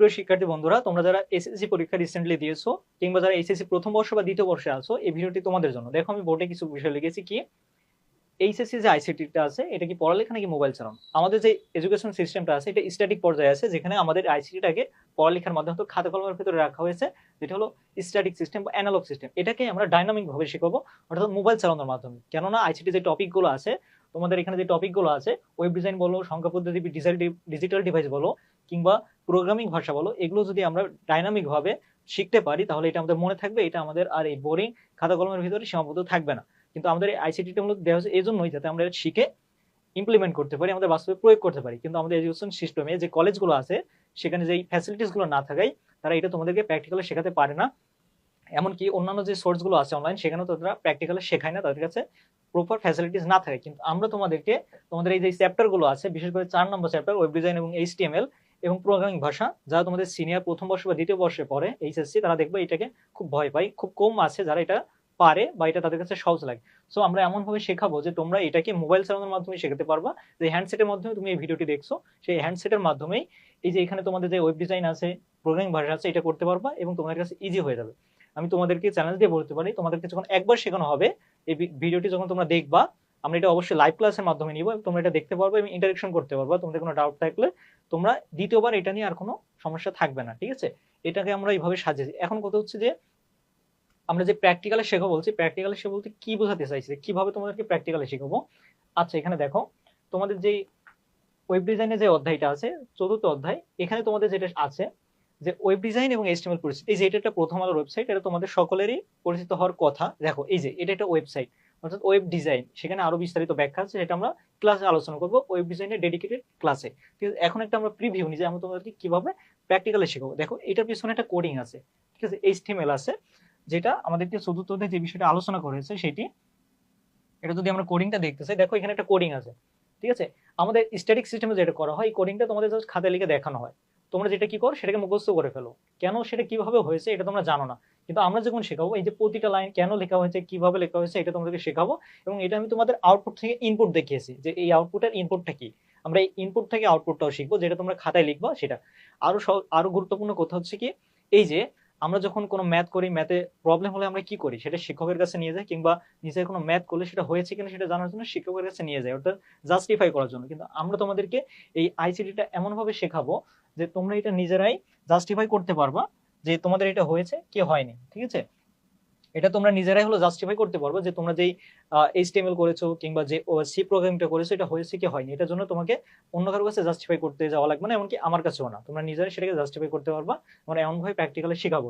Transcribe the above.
সুপ্রিয় শিক্ষার্থী বন্ধুরা, তোমরা যারা এসএসসি পরীক্ষা রিসেন্টলি দিয়েছো কিংবা যারা এসএসসি প্রথম বর্ষ বা দ্বিতীয় বর্ষে আছো, এই ভিডিওটি তোমাদের জন্য। দেখো, আমি বোর্ডে কিছু বিষয় লিখেছি কি এইচএসসি যে আইসিটিটা আছে, এটা কি পড়ালেখা নাকি মোবাইল চালানো। আমাদের যে এডুকেশন সিস্টেমটা আছে এটা স্ট্যাটিক পর্যায়ে আছে, যেখানে আমাদের আইসিটিটাকে পড়ালেখার মাধ্যমে খাতা কলমের ভিতরে রাখা হয়েছে, যেটা হলো স্ট্যাটিক সিস্টেম বা অ্যানালগ সিস্টেম। এটাকে আমরা ডাইনামিক ভাবে শেখাবো, অর্থাৎ মোবাইল চালানোর মাধ্যমে। কেননা আইসিটি যে টপিকগুলো আছে, তোমাদের এখানে যে টপিকগুলো আছে, ওয়েব ডিজাইন বলো, সংখ্যা পদ্ধতি, ডিজিটাল ডিভাইস বলো, কিংবা প্রোগ্রামিং ভাষা বলো, এগুলো যদি আমরা ডাইনামিক ভাবে শিখতে পারি তাহলে এটা আমাদের মনে থাকবে, এটা আমাদের আর এই বোরিং খাতা কলমের ভিতরে সীমাবদ্ধ থাকবে না। কিন্তু আমাদের আইসিটিটা মূলত দেওয়া হয়েছে এই জন্যই, যাতে আমরা শিখে ইমপ্লিমেন্ট করতে পারি, আমাদের বাস্তবে প্রয়োগ করতে পারি। কিন্তু আমাদের এডুকেশন সিস্টেমে যে কলেজগুলো আছে সেখানে যে ফ্যাসিলিটিস গুলো না থাকায় তারা এটা তোমাদেরকে প্র্যাকটিক্যালি শেখাতে পারে না। এমনকি অন্যান্য যে সোর্স গুলো আছে অনলাইন, সেখানেও তারা প্র্যাকটিক্যালি শেখায় না, তাদের কাছে প্রপার ফ্যাসিলিটিস না থাকে। কিন্তু আমরা তোমাদেরকে তোমাদের এই যে চ্যাপ্টার গুলো আছে, বিশেষ করে 4 নম্বর চ্যাপ্টার ওয়েব ডিজাইন এবং এইচটিএমএল এবং প্রোগ্রামিং ভাষা, যারা তোমাদের সিনিয়র প্রথম বর্ষ বা দ্বিতীয় বর্ষে পড়ে এইচএসসি, তারা দেখবে এটাকে খুব ভয় পায়, খুব কম আছে যারা এটা পারে বা এটা তাদের কাছে সহজ লাগে। সো আমরা এমন ভাবে শেখাবো যে তোমরা এটাকে মোবাইল চালানোর মাধ্যমে শেখাতে পারবা। যে হ্যান্ডসেটের মাধ্যমে তুমি এই ভিডিওটি দেখছো, সেই হ্যান্ডসেটের মাধ্যমেই এই যে এখানে তোমাদের যে ওয়েব ডিজাইন আছে, প্রোগ্রামিং ভাষা আছে, এটা করতে পারবা এবং তোমাদের কাছে ইজি হয়ে যাবে। আমি তোমাদেরকে চ্যালেঞ্জ দিয়ে বলতে পারি, তোমাদেরকে যখন একবার শেখানো হবে, এই ভিডিওটি যখন তোমরা দেখবা, আমরা এটা অবশ্যই লাইভ ক্লাসের মাধ্যমে নিব, তোমরা এটা দেখতে পারবে এবং ইন্টারেকশন করতে পারবা। তোমাদের কোনো ডাউট থাকলে তোমরা দ্বিতীয়বার এটা নিয়ে আর কোনো সমস্যা থাকবে না, ঠিক আছে? এটাকে আমরা এইভাবে সাজিয়েছি। এখন কথা হচ্ছে যে আমরা যে প্র্যাকটিক্যালে শেখাবো বলছি, প্র্যাকটিক্যালে শেখা বলতে কি বোঝাতে চাইছি, কিভাবে তোমাদেরকে প্র্যাকটিক্যালে শেখাবো। আচ্ছা, এখানে দেখো, তোমাদের যে ওয়েব ডিজাইনের যে অধ্যায়টা আছে, চতুর্থ অধ্যায়, এখানে তোমাদের যেটা আছে যে ওয়েব ডিজাইন এবং এইচটিএমএল পরিচিত, এই যে এটা একটা প্রথম আলোর ওয়েবসাইট, এটা তোমাদের সকলেরই পরিচিত হওয়ার কথা। দেখো, এই যে এটা একটা ওয়েবসাইট, অর্থাৎ ওয়েব ডিজাইন, সেখানে আরো বিস্তারিত ব্যাখ্যা আছে, সেটা আমরা ক্লাসে আলোচনা করবো, ওয়েব ডিজাইনের ডেডিকেটেড ক্লাসে। ঠিক আছে, এখন একটা আমরা প্রিভিউ নিই যে আমরা তোমাদেরকে কিভাবে প্র্যাকটিক্যালি শেখাবো। দেখো, এটার পিছনে একটা কোডিং আছে, ঠিক আছে, এইচটিএমএল আছে, যেটা আমাদেরকে চতুর্থ অধ্যায়ে যে বিষয়টা আলোচনা করেছে সেটি। এটা যদি আমরা কোডিংটা দেখতে চাই, দেখো এখানে একটা কোডিং আছে, ঠিক আছে। আমাদের স্ট্যাটিক সিস্টেমে যেটা করা হয়, এই কোডিংটা তোমাদের জাস্ট খাতায় লিখে দেখানো হয়, তোমরা যেটা কি করো সেটাকে মুখস্থ করে ফেলো। কেন সেটা কিভাবে হয়েছে এটা তোমরা জানো না, কিন্তু আমরা যখন শেখাবো এই যে প্রতিটা লাইন কেন লেখা হয়েছে, কিভাবে লেখা হয়েছে, এটা তোমাদেরকে শেখাবো। এবং এটা আমি তোমাদের আউটপুট থেকে ইনপুট দেখিয়েছি, যে এই আউটপুটের ইনপুটটা কি। আমরা এই ইনপুট থেকে আউটপুটটাও শিখবো, যেটা তোমরা খাতায় লিখবা সেটা। আরো গুরুত্বপূর্ণ কথা হচ্ছে কি, এই যে আমরা যখন কোনো ম্যাথ করি, ম্যাথে প্রবলেম হলে আমরা কি করি, সেটা শিক্ষকের কাছে নিয়ে যাই, কিংবা নিজে কোনো ম্যাথ করলে সেটা হয়েছে কিনা সেটা জানার জন্য শিক্ষকের কাছে নিয়ে যাই, অর্থাৎ জাস্টিফাই করার জন্য। কিন্তু আমরা তোমাদেরকে এই আইসিটিটা এমন ভাবে শেখাবো যে তোমরা এটা নিজেরাই জাস্টিফাই করতে পারবা যে তোমাদের এটা হয়েছে কি হয়নি, ঠিক আছে। এটা তোমরা নিজেরাই হলো জাস্টিফাই করতে পারবে যে তোমরা যেই এইচটিএমএল করেছো কিংবা যে সি প্রোগ্রামিংটা করেছো, এটা হয়েছে কি হয়নি। এটার জন্য তোমাকে অন্য কারোর কাছে জাস্টিফাই করতে যাওয়া লাগবে না, এমনকি আমার কাছেও না, তোমরা নিজেরাই সেটাকে জাস্টিফাই করতে পারবা। আমরা এমন ভাবে প্র্যাকটিক্যালি শেখাবো।